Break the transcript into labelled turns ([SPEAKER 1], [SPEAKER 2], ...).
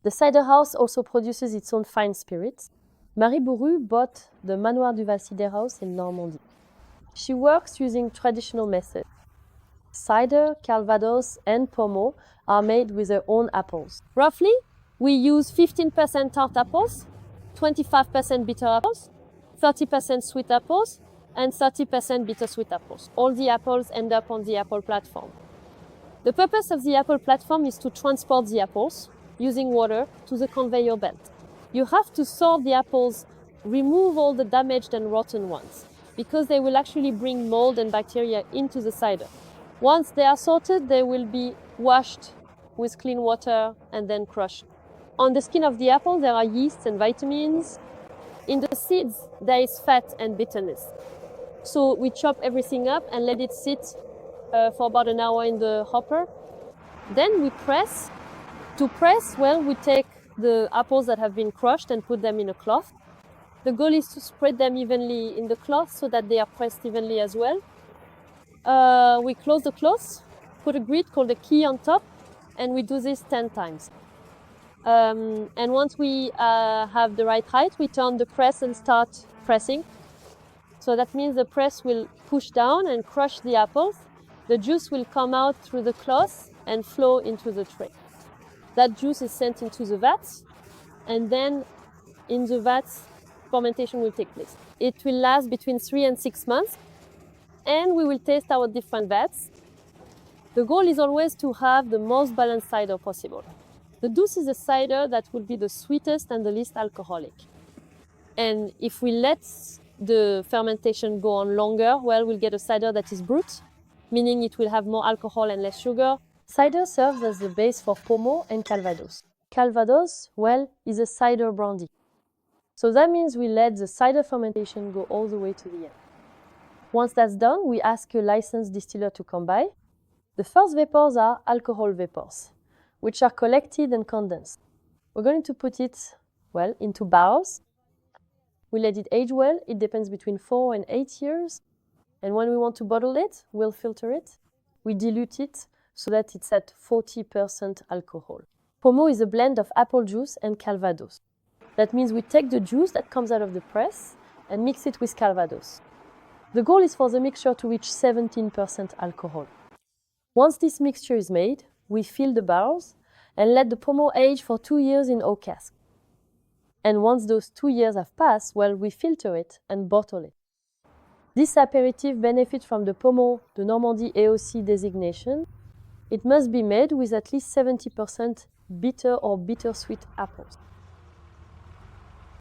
[SPEAKER 1] The cider house also produces its own fine spirits. Marie Bourut bought the Manoir du Val Cider house in Normandy. She works using traditional methods. Cider, Calvados, and Pommeau are made with their own apples. Roughly, we use 15% tart apples, 25% bitter apples, 30% sweet apples, and 30% bittersweet apples. All the apples end up on the apple platform. The purpose of the apple platform is to transport the apples using water to the conveyor belt. You have to sort the apples, remove all the damaged and rotten ones, because they will actually bring mold and bacteria into the cider. Once they are sorted, they will be washed with clean water and then crushed. On the skin of the apple, there are yeasts and vitamins. In the seeds, there is fat and bitterness. So we chop everything up and let it sit for about an hour in the hopper. Then we press. To press, well, we take the apples that have been crushed and put them in a cloth. The goal is to spread them evenly in the cloth so that they are pressed evenly as well. We close the cloth, put a grid called a key on top, and we do this 10 times. And once we have the right height, we turn the press and start pressing. So that means the press will push down and crush the apples. The juice will come out through the cloth and flow into the tray. That juice is sent into the vats, and then in the vats, fermentation will take place. It will last between 3 and 6 months, and we will taste our different vats. The goal is always to have the most balanced cider possible. The douce is a cider that will be the sweetest and the least alcoholic. And if we let the fermentation go on longer, well, we'll get a cider that is brut, meaning it will have more alcohol and less sugar. Cider serves as the base for Pommeau and Calvados. Calvados, well, is a cider brandy. So that means we let the cider fermentation go all the way to the end. Once that's done, we ask a licensed distiller to come by. The first vapors are alcohol vapors, which are collected and condensed. We're going to put it, well, into barrels. We let it age well. It depends between 4 and 8 years. And when we want to bottle it, we'll filter it. We dilute it so that it's at 40% alcohol. Pommeau is a blend of apple juice and Calvados. That means we take the juice that comes out of the press and mix it with Calvados. The goal is for the mixture to reach 17% alcohol. Once this mixture is made, we fill the barrels and let the Pommeau age for 2 years in oak casks. And once those 2 years have passed, well, we filter it and bottle it. This aperitif benefits from the Pommeau, the Normandy AOC designation. It must be made with at least 70% bitter or bittersweet apples.